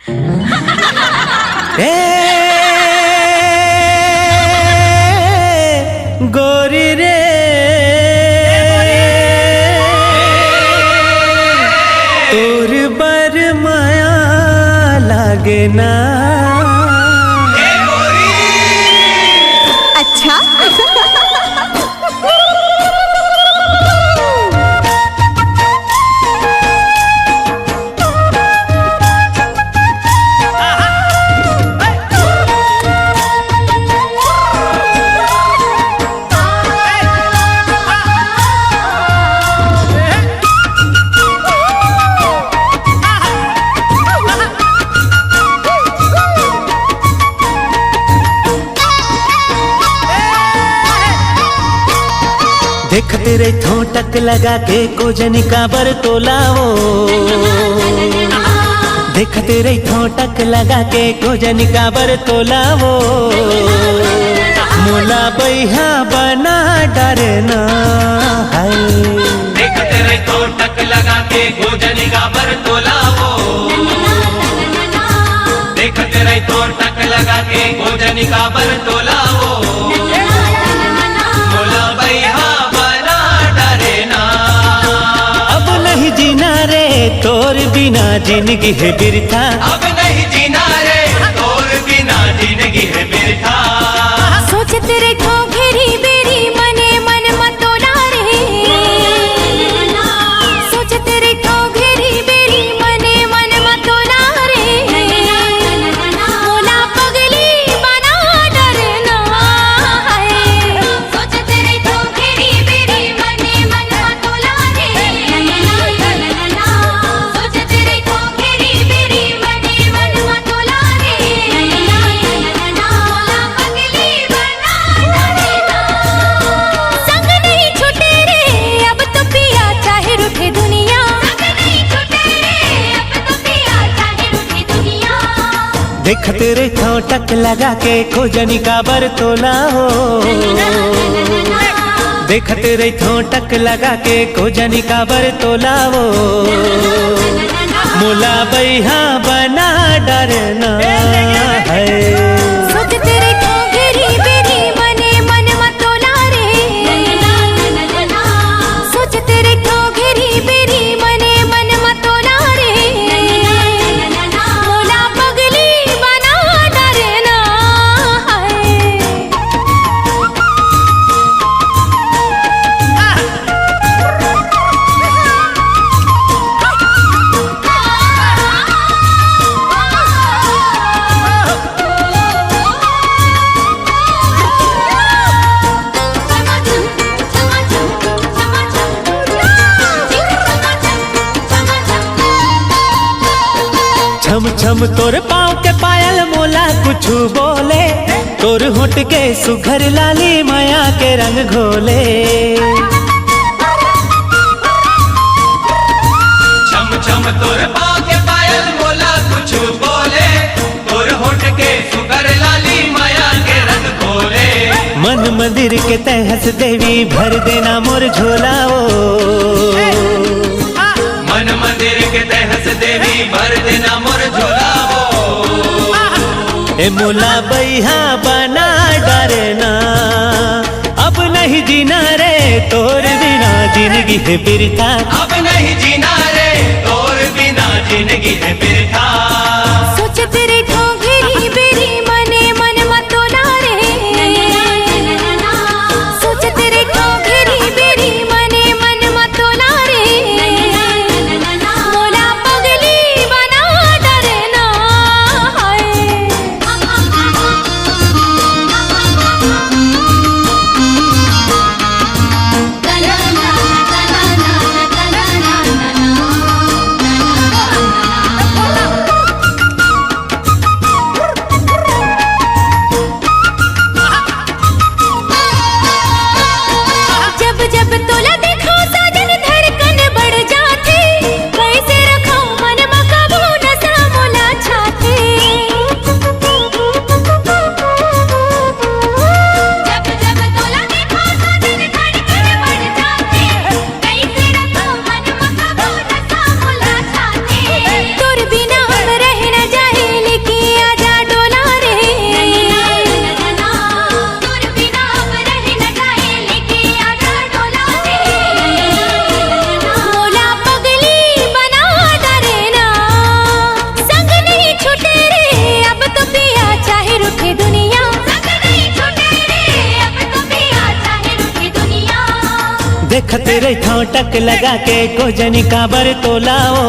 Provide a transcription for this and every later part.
ए गोरी रे तोर बर माया लागे ना। अच्छा देख तेरे ठोटक लगा के कोजनी का बर तोलाओ। देख तेरे ठोटक लगा के कोजनी का बर तोलाओ। मोला बैहा बना डरना है। देख तेरे ठोटक लगा के कोजनी का बर तोलाओ। देख तेरे ठोटक लगा के कोजनी का बर तोलाओ। मोला बैहा तोर बिना जिंदगी है बिरथा। अब नहीं जीना रे तोर बिना जिंदगी है बिरथा। सोच तेरे को घेरी बेरी मने मन मतोला रे। सोच तेरे को घेरी बेरी मने मन मतोला रे। मोला पगली बना डरना है। सोच तेरे को घेरी बेरी मने मन मतोला रे। देख तेरे ठोटक लगा के खोजनी का बर तोला हो। देख तेरे ठोटक लगा के खोजनी का बर तोला हो। मोला बैहा बना डरना है। सोच तेरे को घेरी बेरी मने मन मतोला रे। सोच तेरे को घेरी बेरी मने मन मतोला रे। मोला पगली बना डरना है। छम छम तोर पाँव के पायल मोला कुछ बोले। तोर होठ के सुघर लाली माया के रंग घोले। छम छम तोर पाँव के पायल मोला कुछ बोले। तोर होठ के सुगर लाली माया के रंग खोले। मन मंदिर के तहस देवी भर देना मोर झोलाओ। मन मंदिर के तहस देवी भर देना मोर झोलाओ। ए मोला बैहा बना डरना। अब नहीं जीना रे तोर बिना जिंदगी है बिरथा। अब नहीं जीना रे तोर बिना जिंदगी है बिरथा। सोच तेरे को घेरी बेरी मने मन मतोला रे। सोच तेरे को घेरी बेरी मने मन मतोला रे। मोला पगली बना डरना है। ठोटक लगा के गोजनी का बर तोलाओ।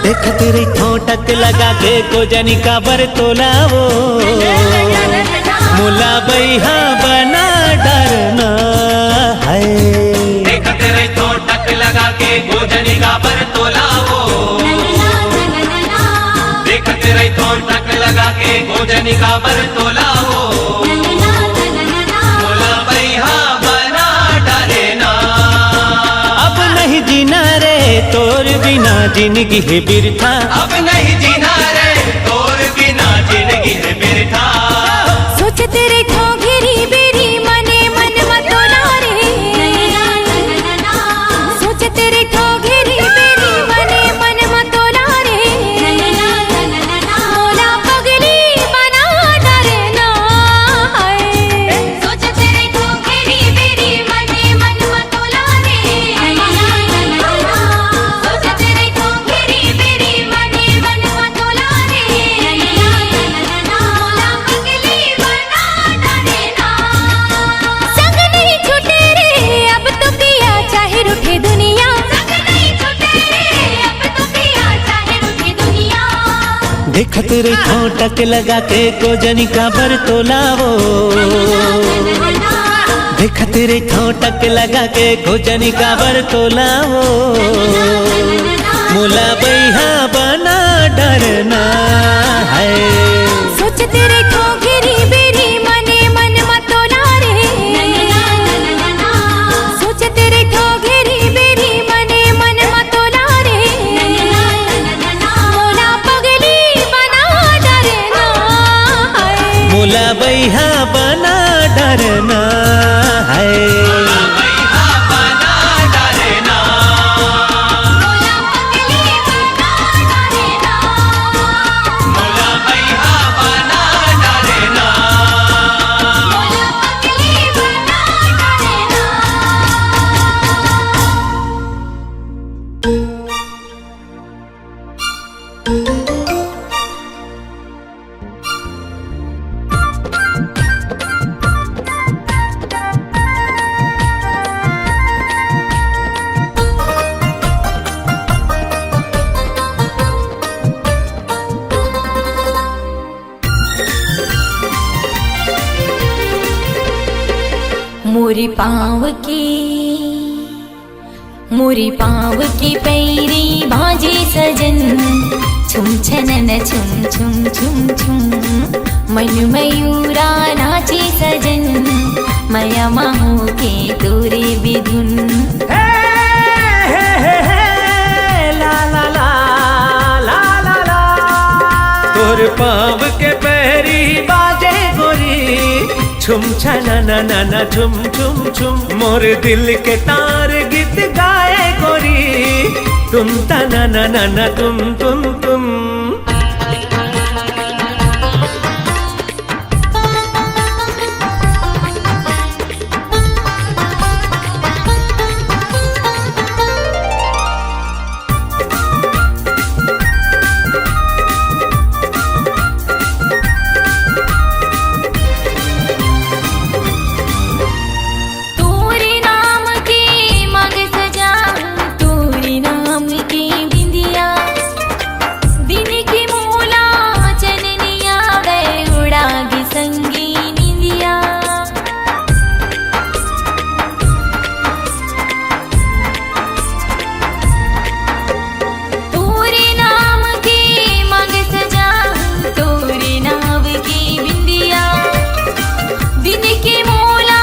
देखत रही ठोटक लगा के गोजनी का बर तोलाओ। मुला बैहा बना डरना है। देखत रही ठोटक लगा के गोजनी का बर तोलाओ। देखत रही ठोटक लगा के गोजनी का बर तोलाओ। मुला बैहा बना डरना। अब नहीं जीना रे तोर बिना जिंदगी है बिरथा। अब नहीं जीना रे तोर बिना जिंदगी है बिरथा। सोच तेरे ठोगेरी बेरी मने मन मतोला रे। सोच तेरे ठोगेरी बेरी मने मन मतोला रे। मोला पगली बना डरना है। सोच तेरे ठोगेरी बेरी मने मन मतोला रे। सोच तेरे ठोगेरी बेरी मने मन मतोला रे। मोला पगली बना डरना। संग नहीं छूटे रे अब तो पिया चाहे रूठे दुनिया। संग नहीं छूटे रे अब तो पिया चाहे रूठे दुनिया। देखत रही ठोटक लगा के गोजनी का बर तोलाओ। देखत रही ठोटक लगा के गोजनी का बर तोलाओ। मुला बैहा बना डरना है। सोच तेरे ठोगेरी बेरी मने मन मतोला रे। सोच तेरे ठोगेरी बेरी मने मन मतोला रे। मोला पगली बना डरना है। मुला बैहा बना डरना है। बैहा बना डरना। मोला पगली बना डरना। मुला बैहा बना डरना। मोला पगली बना डरना। मोरी पाँव की पैरी बाजे सजन। छुम छनन छुम छुम छुम छुम। मनु मयूरा नाचे सजन। मया माहो के तोरे विधुन। ला ला ला ला ला ला। तोर पाँव के पैरी बाजे गोरी। छुम छना ना ना ना छुम छुम छुम। मोर दिल के तार गीत गाए गोरी। तुम ता ना ना ना ना तुम तुम तुम। तोरे नाम के मग सजा। तोरे नाम के बिंदिया। दिन की मूला चननिया गए उड़ागी संगी निंदिया। तोरे नाम के मग सजा। तोरे नाम की बिंदिया। दिन की मूला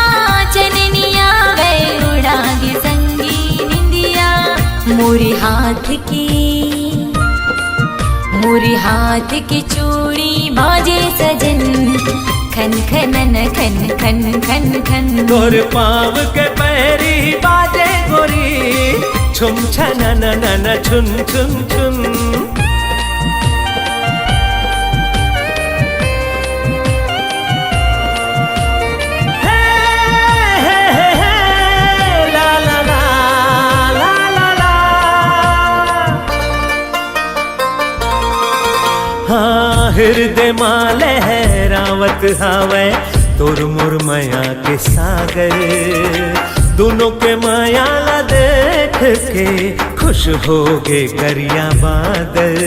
चननिया गए उड़ागी संगी निंदिया। मोरे हाथ की चूड़ी बाजे सजन। खन खनन खन खन खन खन। तोर पाँव के पैरी बाजे गोरी। छुम छना ना ना ना छुन छुन छुन। ला ला ला ला ला ला। हाँ हृदय माँ लहरावत हावे। तोर मुरमया के सागर। दोनों के मायाला देख के खुश हो गे करिया बादल।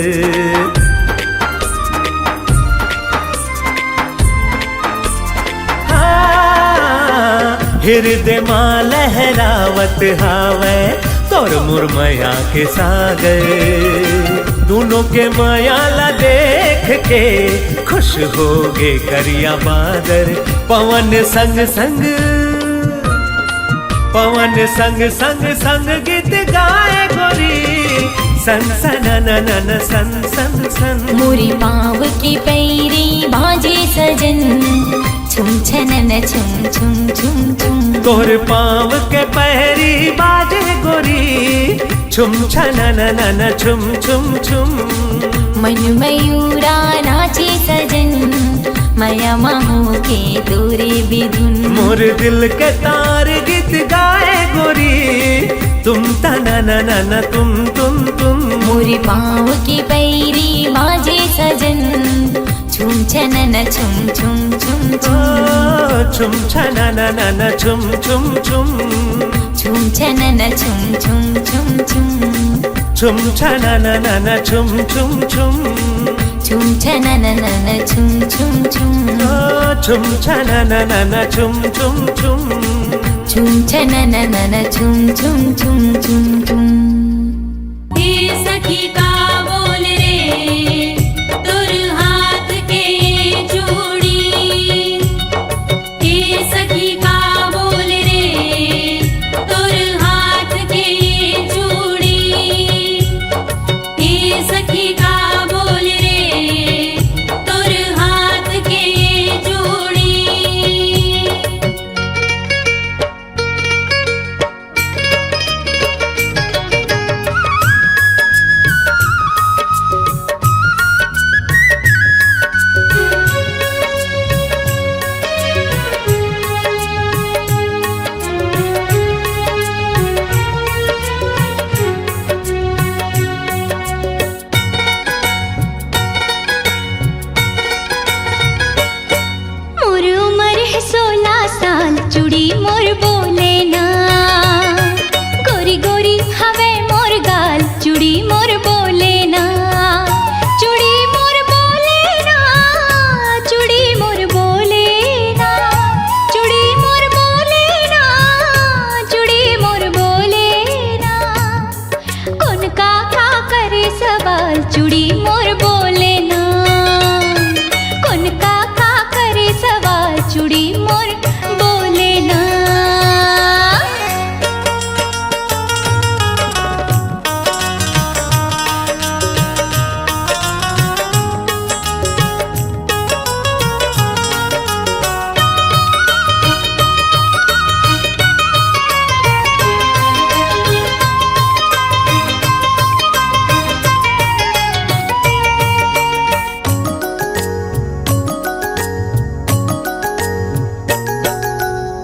हृदय माँ लहरावत हावे तोर मुरमया के सागर। दोनों के मायाला देख के खुश हो गे करिया बादर। पवन संग संग पवन संग संग संग गीत गाए गोरी सन सन नन सन सन सन। मोरी पाँव की पैरी बाजे सजन छुम छनन छुम छुम छुम छुम। तोर पाँव के पैरी बाजे गोरी छुम छनन नन छुम छुम छुम। मन मयूरा नाचे सजन माया माहो के तोरे बिधुन। मोर दिल के तार गीत गाए गोरी तुम तना न तुम तुम तुम। मोरे पाँव की पैरी बाजे सजन छुम छनन छुम छुम छुम छुम। छुम छनन न छुम छुम छुम। छुम छनन छुम छुम छुम छुम। छुम छनन न छुम छुम छुम। छुम छनन छुम छुम छुम। छुम छनन न छुम छुम छुम। छुम छनन छुम छुम छुम छुम छुम। हे सखी का बोल रे तोर हाथ के चूड़ी। हे सखी का बोल रे तोर हाथ के चूड़ी। हे सखी का बोल रे तोर हाथ के चूड़ी। मोर उम्र है 16 साल चूड़ी मोर बोले ना। गोरी गोरी हवे मोर गाल चूड़ी मोर बोले ना। चूड़ी मोर बोले ना। चूड़ी मोर बोले ना। चूड़ी मोर बोले ना। चूड़ी मोर बोले ना। कौन का करे सवाल चूड़ी मोर बोले ना। कौन का करे सवाल चूड़ी मोर बोले ना।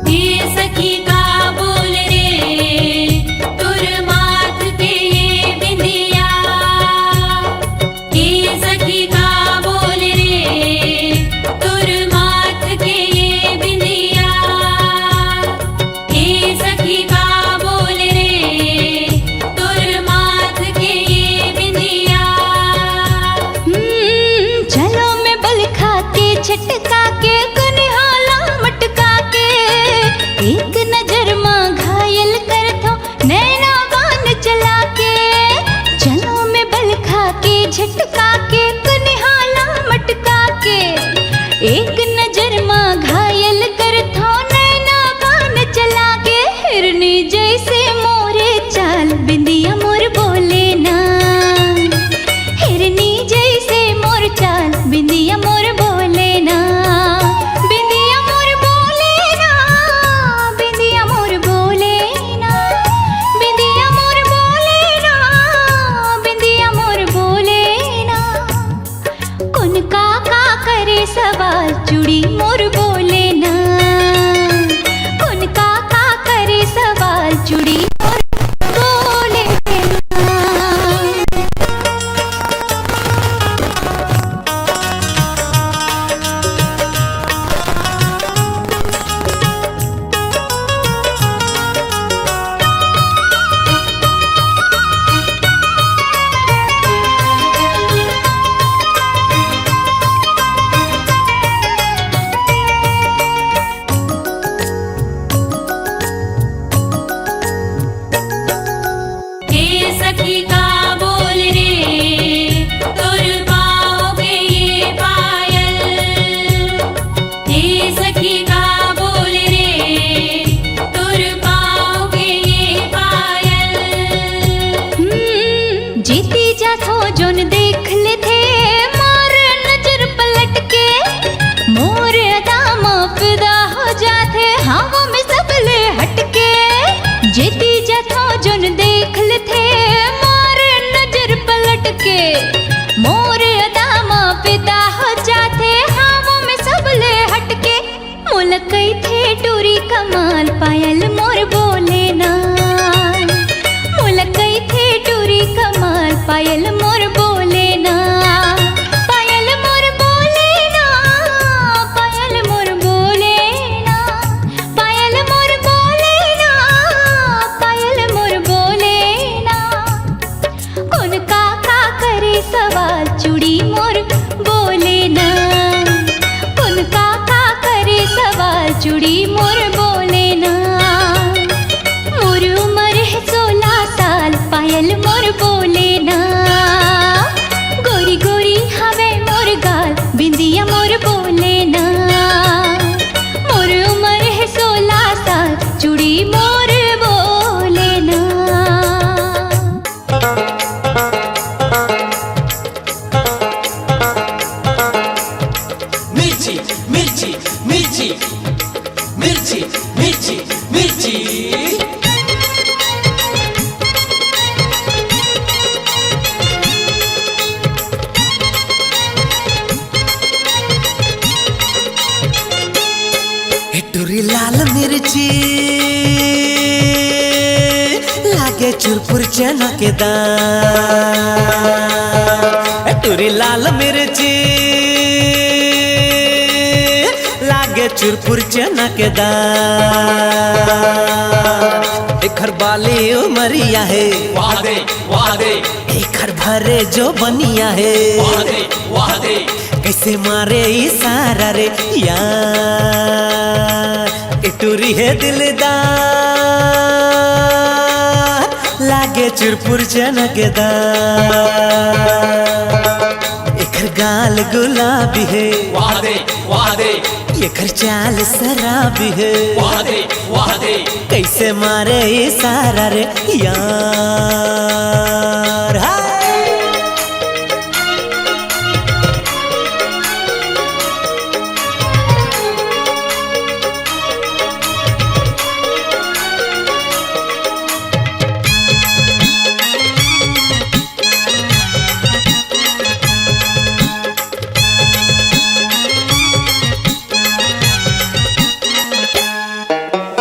हे सखी का बोल रे तोर माथ के बिंदिया। हे सखी का बोल रे तोर माथ के बिंदिया। हे सखी का बोल रे तोर माथ के बिंदिया। चलो मैं बल खा के छटका के कनिहाला मटका के। एक नजर माँ घायल कर थो नैना बान चला के। चलो मैं बल खा के झटका के कनिहाला मटका के। एक नजर माँ घायल कर थो नैना बान चला के। हिरनी जैसे मोरे चाल बिंदिया मोर बोले ना। हिरनी जैसे मोर चाल बिंदिया मोर बोले ना। बिंदिया मोर बोले ना। बिंदिया मोर बोले ना। बिंदिया मोर बोले ना। बिंदिया मोर बोले ना। कौन का करे सवाल जीती जाथो जोन देख ले थे मोर नजर पलट के मोर अदाम फिदा हो जाते हवा में सबले हटके जीती जाथो जोन देख ले थे मोर नजर पलट के मोर अदाम फिदा हो जाते हवा में सबले हटके मुलकई थे टूरी कमाल पायल मोर बोले ना मुलकई थे टूरी कमाल पायल मोर बोले ना पायल मोर बोले ना पायल मोर बोले ना पायल मोर बोले ना पायल मोर बोले ना कौन काका करे सवाल चूड़ी मोर बोले ना कौन काका करे सवाल चूड़ी मोर बोले ना मोर उम्र है 16 साल पायल मोर बोले ना गोरी गोरी हवे मोर गाल बिंदिया मोर बोले ना मोर उम्र है 16 साल चूड़ी मोर बोले ना मिर्ची मिर्ची मिर्ची मिर्ची मिर्ची मिर्ची टूरी लाल मिर्ची लागे चुरपुर चना के दान टूरी लाल मिर्ची लागे चुरपुर चना के दान एखर बाली उमरिया है वादे वादे एखर भरे जो बनिया है वादे कैसे मारे इशारा रे यार टूरी है दिलदार लागे चुरपुर चनकदार एखर गाल गुलाबी है वादे वादे एखर चाल शराबी है वादे वादे कैसे मारे इशारा रे यार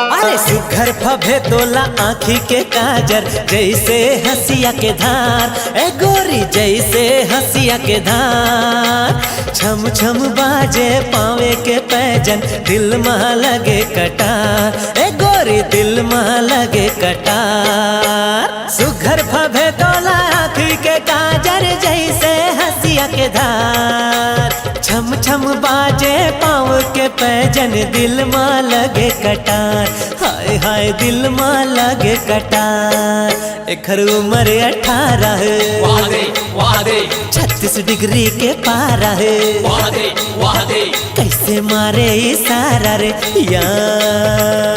हाय। सुघर फभे तोला आँखी के काजर जैसे हंसिया के धार ए गोरी जैसे हंसिया के धार छम छम बाजे पावे के पैजन दिल में लगे कटार ए गोरी दिल में लगे कटार सुघर फभे तोला आँखी के काजर जैसे हंसिया के धार छम छम बाजे पाँव के पैजन दिल में लगे कटार हाय हाय दिल में लगे कटार एखर उम्र 18 है वादे वादे 36 डिग्री के पारा है वादे वादे कैसे मारे इशारा रे यार।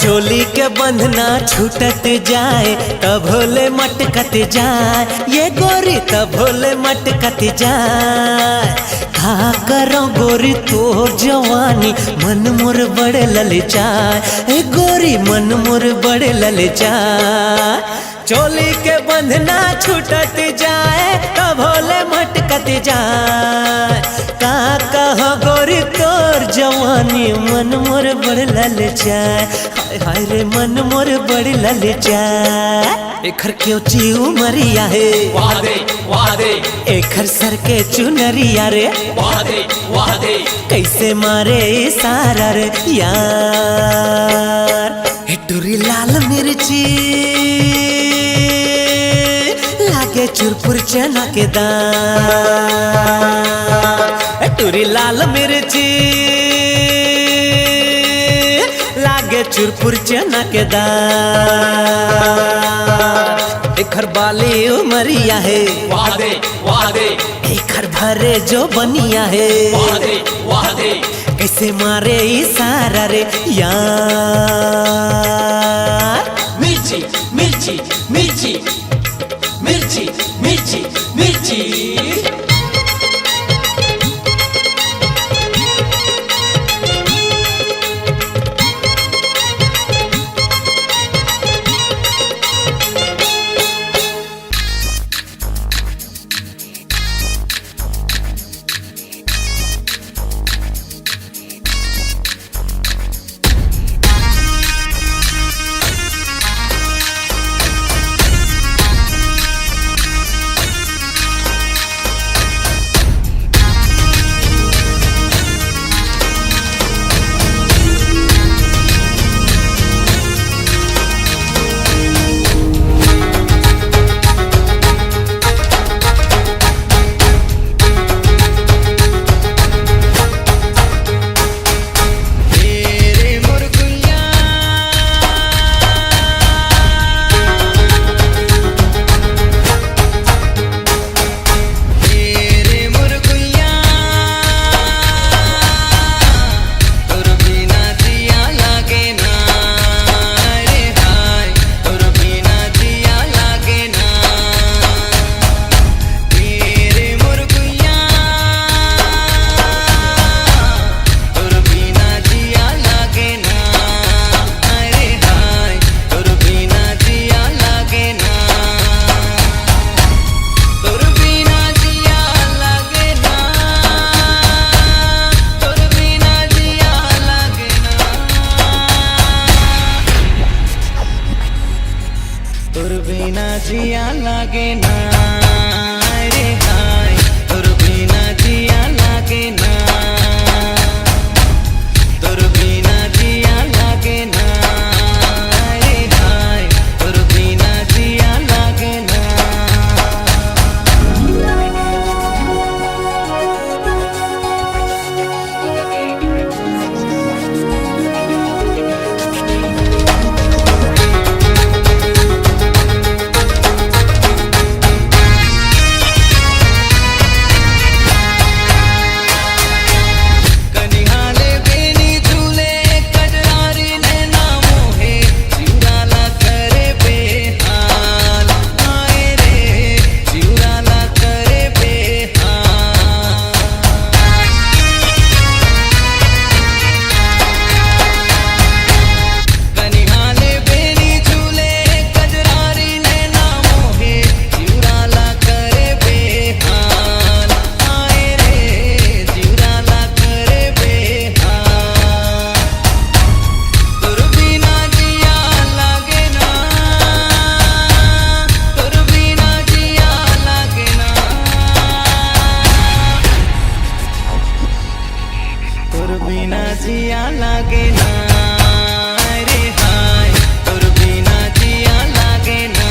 चोली के बंधना छूटत जाए तब भोले मटकत जाए ये गोरी तब भोले मटकत जाए का करो गोरी तोर जवानी मन मोर बड़े ललचाए ए गोरी मन मोर बड़े ललचाए चोली के बंधना छूटत जाए तब भोले मटकत जाए का कहो गोरी तोर जवानी मन मोर बड़े ललचाए हाय हाय रे मन मोर बड़ी ललचाए एखर क्योंची उमरिया है वादे वादे एखर सर के चुनरिया रे वादे वादे कैसे मारे इशारा रे यार। टूरी लाल मिर्ची लागे चुरपुर चना के दान टूरी लाल मिर्ची लागे चुरपुर चना के दान एखर बाली उमरिया है वादे वादे हरे जो बनिया है वाह दे वाह दे कैसे मारे इशारा रे यार। मिर्ची मिर्ची मिर्ची मिर्ची मिर्ची मिर्ची जिया लागे ना रे हाय तोर बिना जिया लागे ना तोर बिना जिया लागे ना रे हाय तोर बिना जिया लागे ना। जिया लागे ना रे हाय तोर बिना जिया लागे ना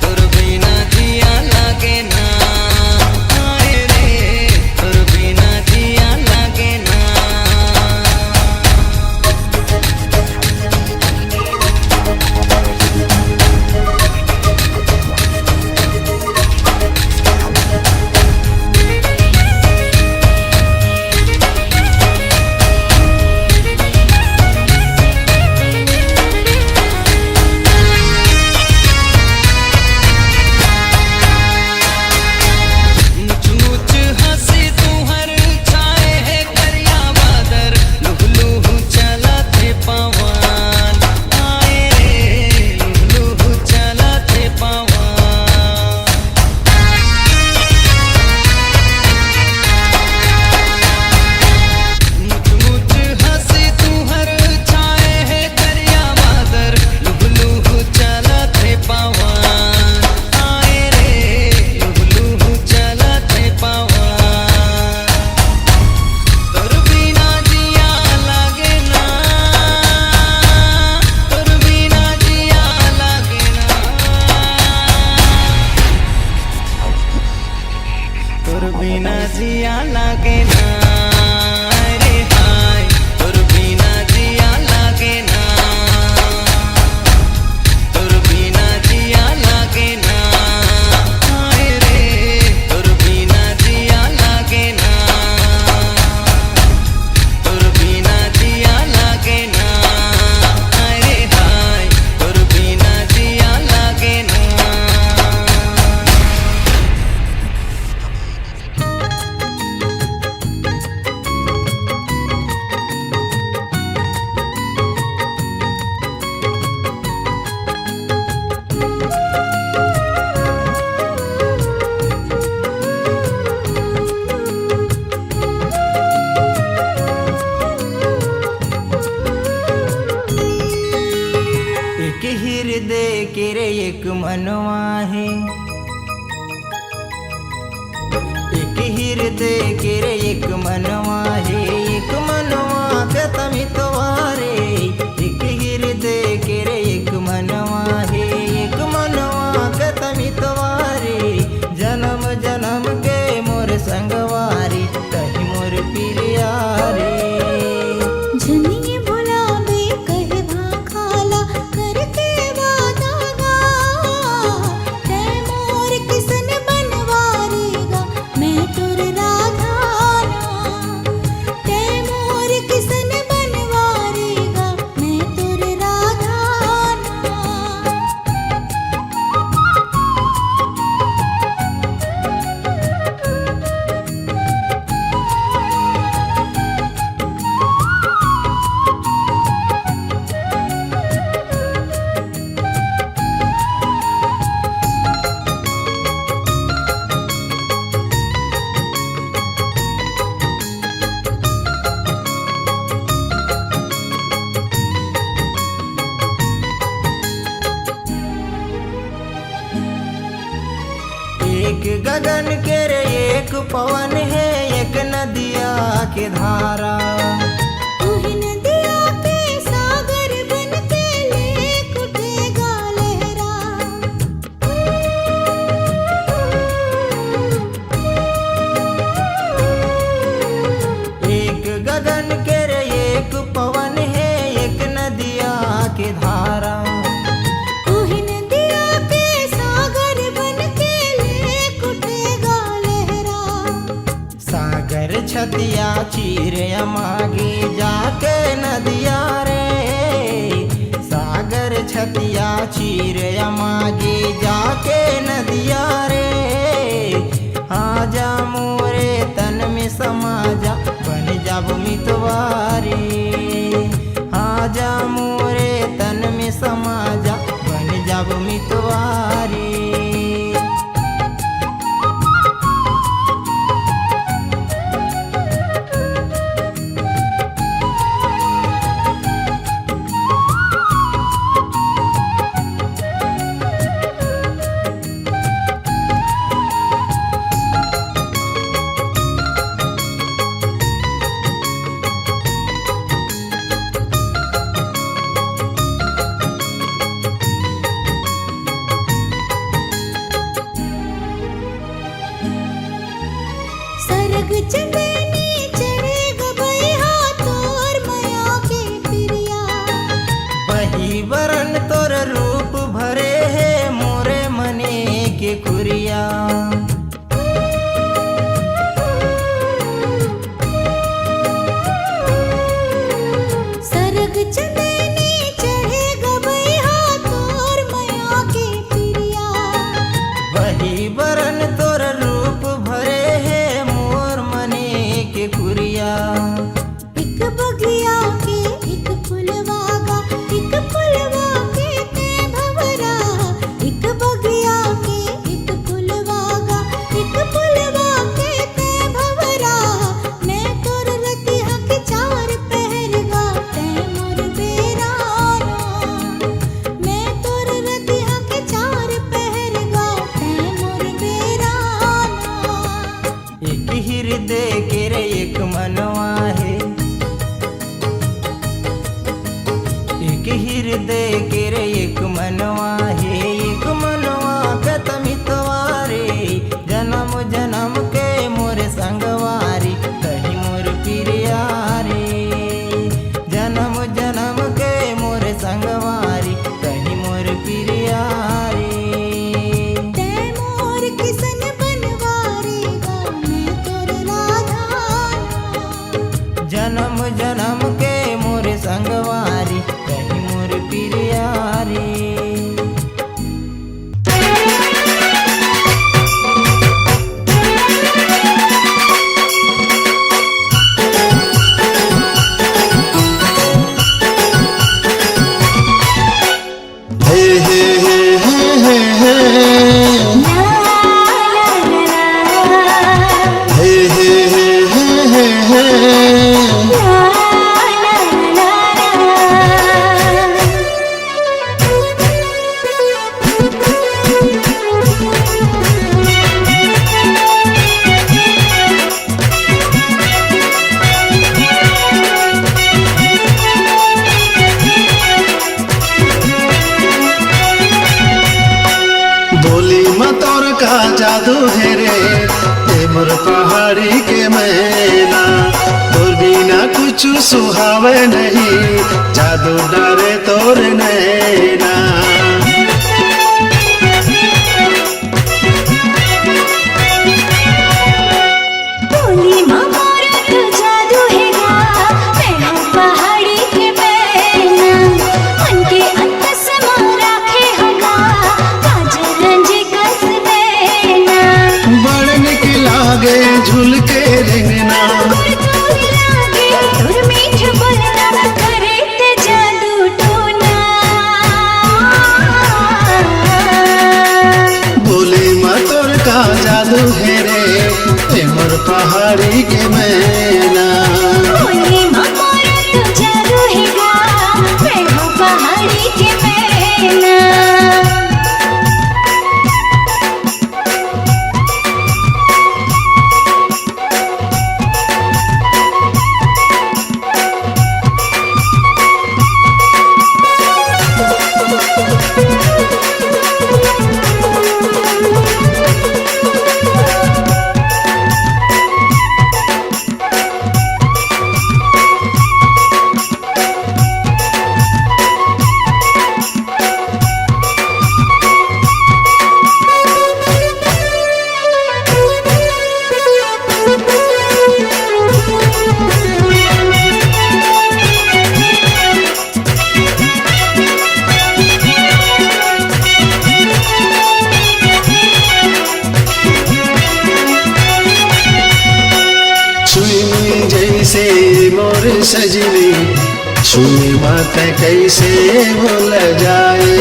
तोर बिना जिया लागे ना हाय रे तोर बिना जिया लागे ना। तोर बिना जिया लागे ना रे हाय तोर बिना जिया लागे ना तोर बिना जिया लागे ना हाय रे हृदय के रे एक मनवा है, एक मनवा के तमितवारे, एक हृदय के रे एक मनवा है, एक मनवा के तमितवारे, जन्म जन्म के मोर संगवारी कही मोर पिरियारे। झनिए भुलावे कहे भाखाला करके वादा गा, तै मोर किसन बनवारेगा मैं तोर राधाना, तै मोर किसन बनवारेगा मैं तोर राधाना। एक गगन के रे एक पवन है, एक नदिया के धारा, तूही नदिया के सागर बन के लेक उठेगा लहरा। एक गगन के रे एक पवन है, एक नदिया के धारा, तूही नदिया के सागर बन के लेक उठेगा लहरा। सागर छतिया चीर मागे जाके नदिया रे, सागर छतिया चीर मागे जाके नदिया रे, आजा मोरे तन में समा जा बन जाब मितवारी, आजा मोरे तन में समा जा बन जाब मितवारी। सरग चंदनी चढ़े गबैहा तोर मया के पिरिया, वही वरन तोर रूप भरे है मोरे मने के कुरिया। सरग चंदनी चढ़े गबैहा तोर मया के पिरिया, वही वरन तोर रूप भरे है मोर मने के कुरिया। एक बगिया के एक फुलवागा, एक फुलवा के ते भवरा, एक बगिया के एक फुलवागा, एक फुलवा के ते भवरा। मैं तोर रतिया के चार पहरगा तै मोर बेराना, मैं तोर रतिया के चार पहरगा तै मोर बेराना। जादू है रे ए मोर पहाड़ी के मैना, तोर बिना कुछ सुहावे नहीं, जादू डारे तोर नैना। बोली माँ मोरा तो जादू है गा, मैं हूँ पहाड़ी के मैना, मन के अंत समा राखे होगा, काजल रंजी कस देना। बड़ निक लागे झूल के रेंगना, तोर लागे तोर मीठ बोलना, करे ते जादू टोना। बोले माँ तोर का जादू है रे ए मोर पहाड़ी के मैना। बोली माँ मोरा तो जादू है गा, मैं हूँ पहाड़ी के मैना। छुई जैसे मोर सजनी, छुई मात कैसे भूल जाए,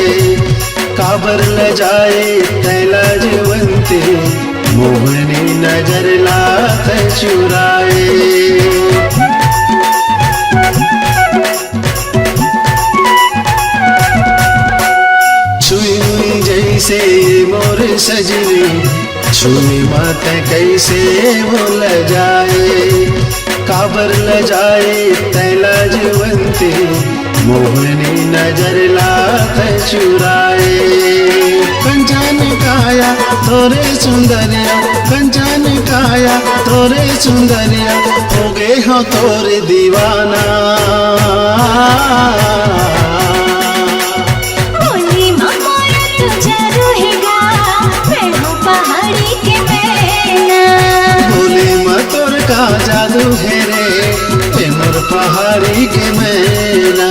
काबर ल जाए तैला जवंती, मोहनी नजर लात चुराए। छुई जैसे मोर सजनी, छुई मात कैसे भूल जाए, काबर ल जाए तैला जवंती, मोहनी नजर लात चुराए। कंचन काया तोरे सुंदरिया, कंचन काया तोरे सुंदरिया, हो गए हो तोरे दीवाना। बोली माँ मोरा तो जादू है गा, मैं हूँ पहाड़ी के मैना। बोले माँ तोर का जादू है रे ए मोर पहाड़ी के मैना।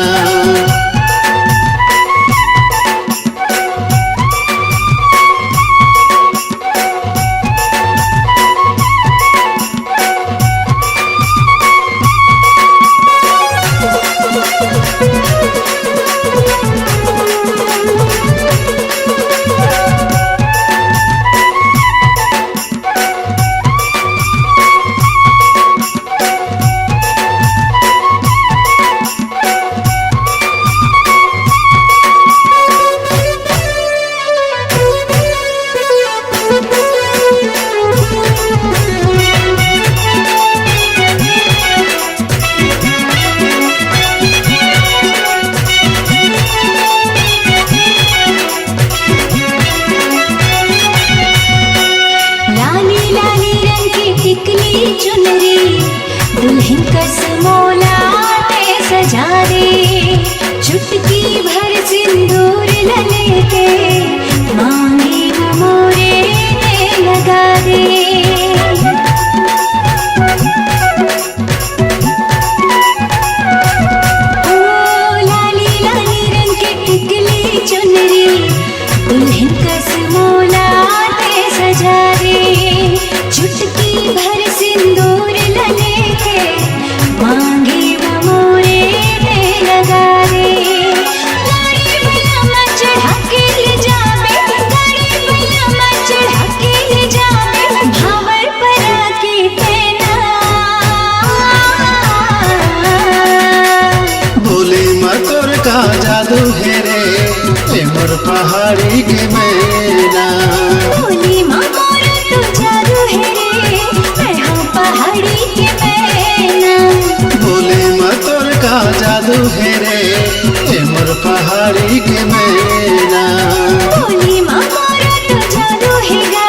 लाली लाली रंग की टिकली चुनरी, दुल्हन कसमोला ते सजा दे, चुटकी भर सिंदूर ल लेके, मांगे न मोरे ते लगा दे। ओ लाली लाली रंग की टिकली चुनरी, दुल्हन कसमोला ते सजा दे, चुटकी भर सिंदूर ल लेके, मांगे वो मोरे ते लगा दे। गाड़ी बलमा चढ़ा के ले जावे, गाड़ी बलमा चढ़ा के ले जावे, भावर पर आके तेना। बोले माँ तोर का जादू है रे ए मोर पहाड़ी के मैना। बोली माँ मोरा तो जादू है रे, मैं हूँ पहाड़ी के मैना। बोले माँ तोर का जादू है रे ए मोर पहाड़ी के मैना। बोली माँ मोरा तो जादू है गा,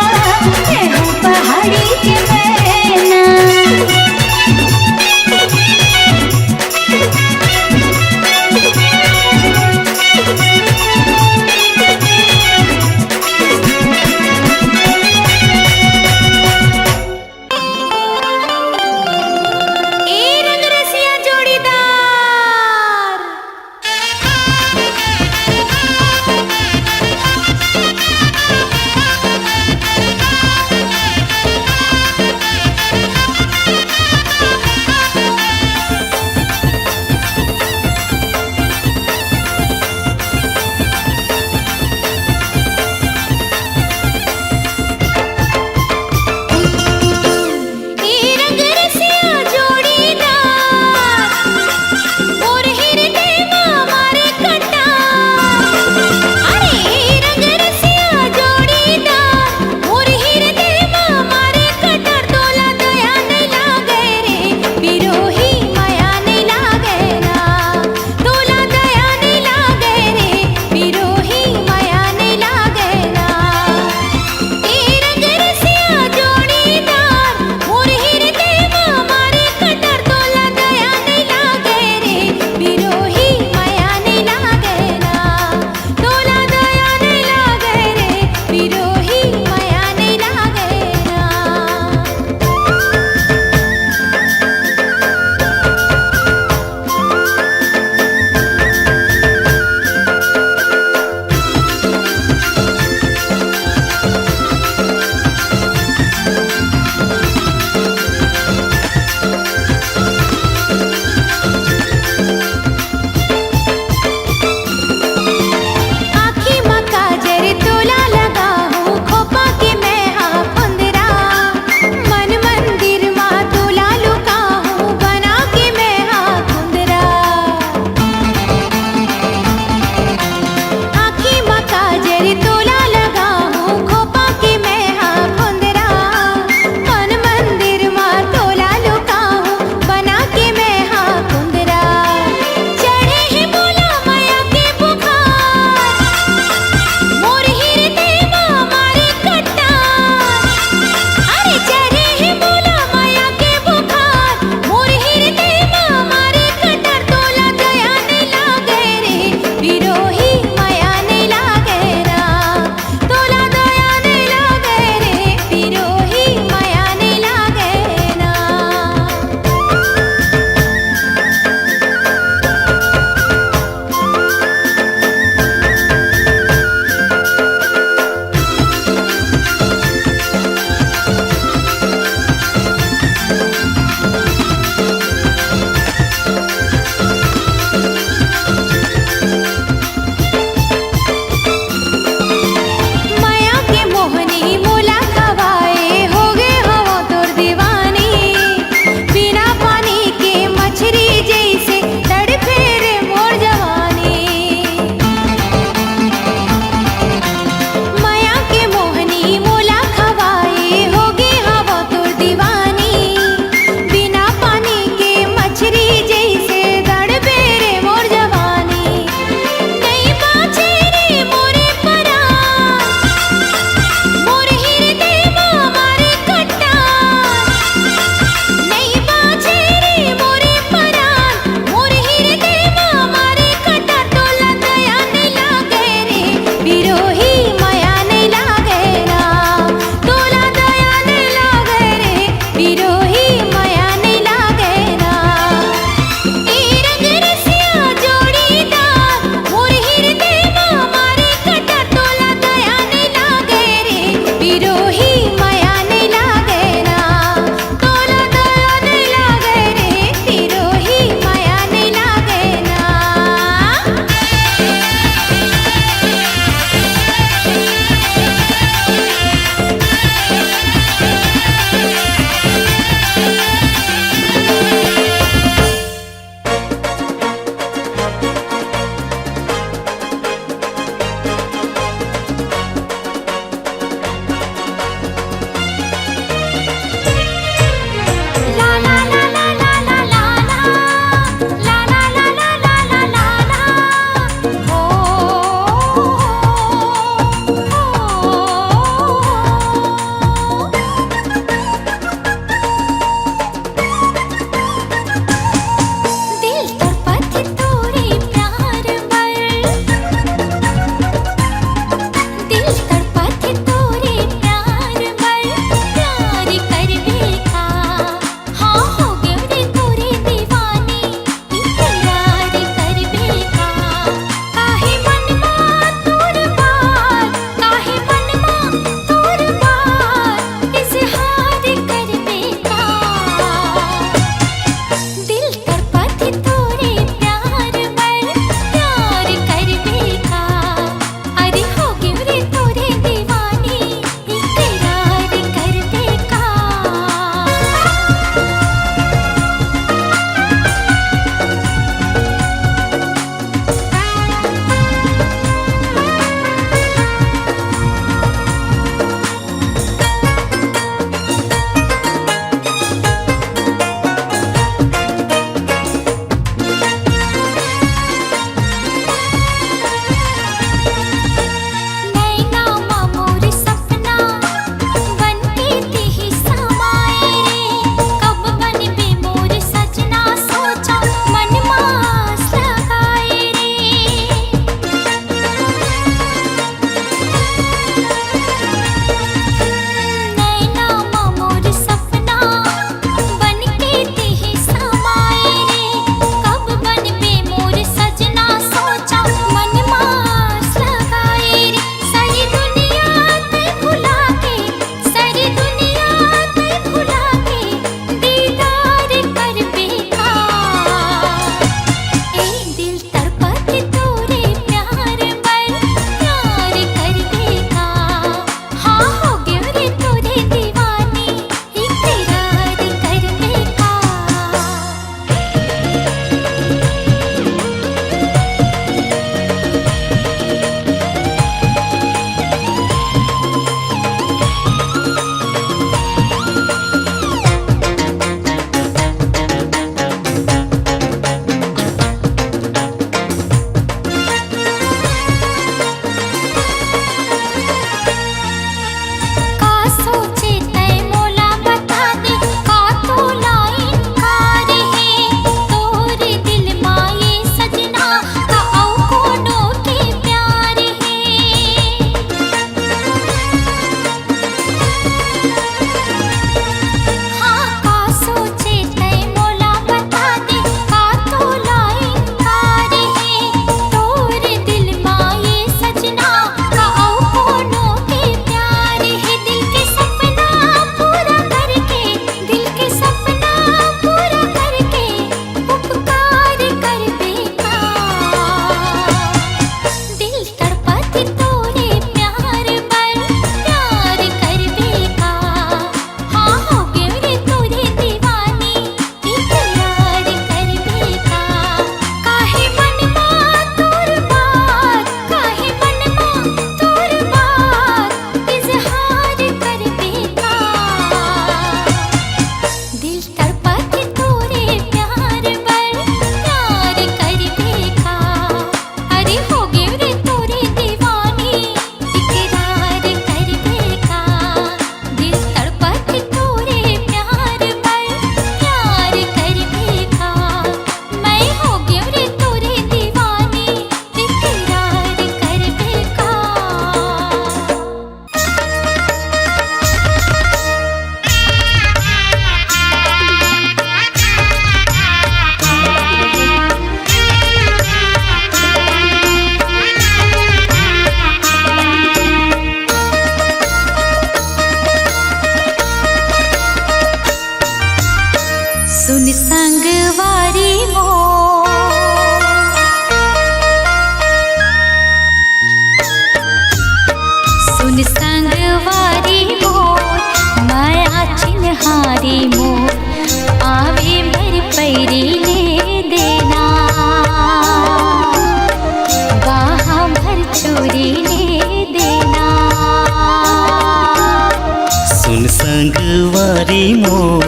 संगवारी मोर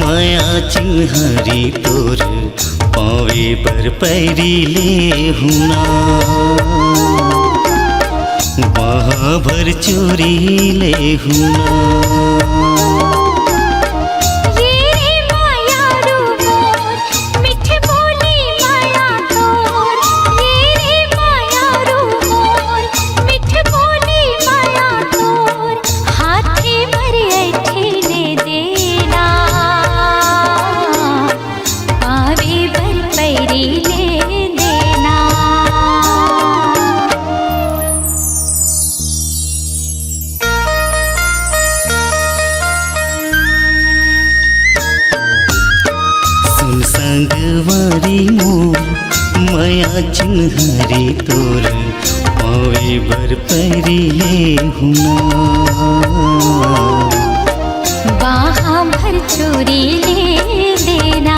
माया चिन्हरी तोर पावे पर पैरी ले हुना वहाँ भर चोरी ले हुना संगवारी मोर माया चिन्हरी तोर पावे बर पैरी ले हुना वहाँ भर चोरी ले देना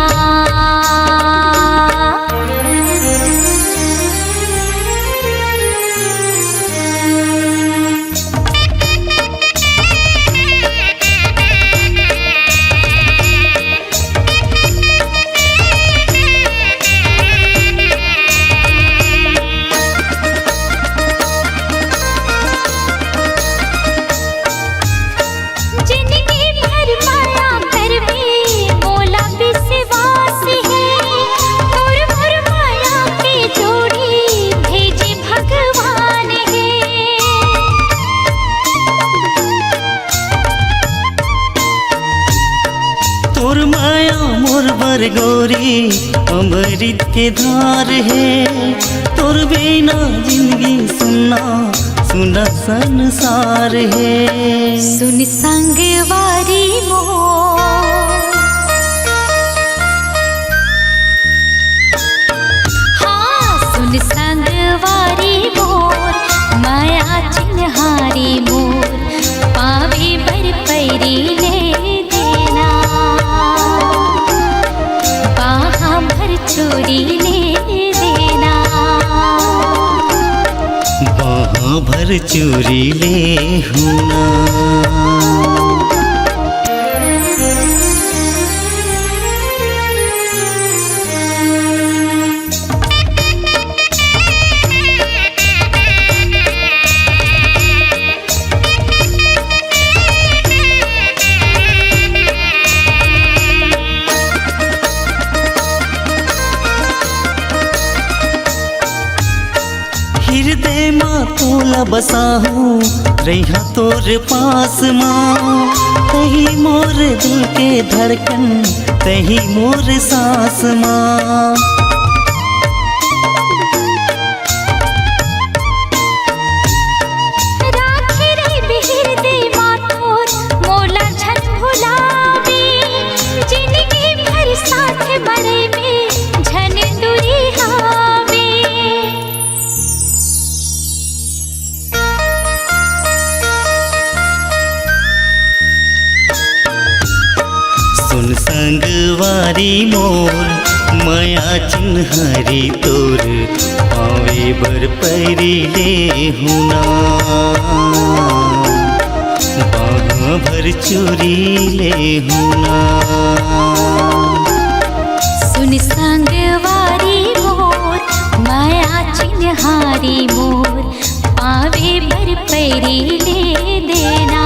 तोर माया मोर बर गोरी अमृत के धार है तोर बिना जिंदगी सुना सुना संसार है सुन संगवारी मोर हाँ सुन संगवारी मोर माया चिन्हारी मोर पावे बर पैरी ले चोरी ले देना वहाँ भर चोरी ले हुना हृदय माँ तोला बसाहूँ रहा तोर पास माँ तही मोर दिल के धड़कन तही मोर सांस माँ सुन संगवारी मोर माया चिन्हरी तोर पावे बर पैरी ले हुना वहाँ भर चोरी ले हुना सुन संगवारी मोर माया चिन्हारी मोर पावे बर पैरी ले देना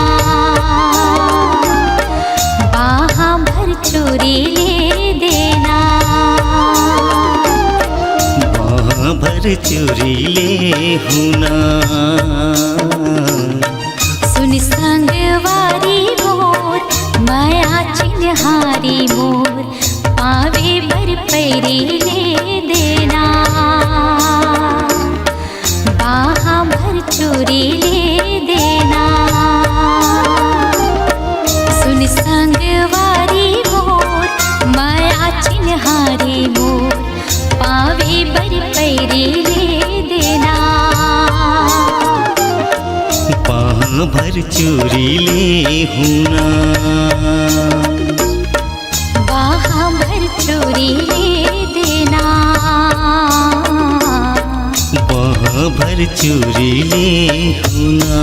वहाँ भर चोरी ले देना वहाँ भर चोरी ले हुना सुन संगवारी मोर माया चिन्हारी मोर पावे बर पैरी ले देना वहाँ भर चोरी ले देना सुन संगवारी मोर माया चिन्हारी मोर पावे बर पैरी ले देना वहाँ भर चोरी ले हुना वहाँ भर चोरी ले देना वहाँ भर चोरी ले हुना।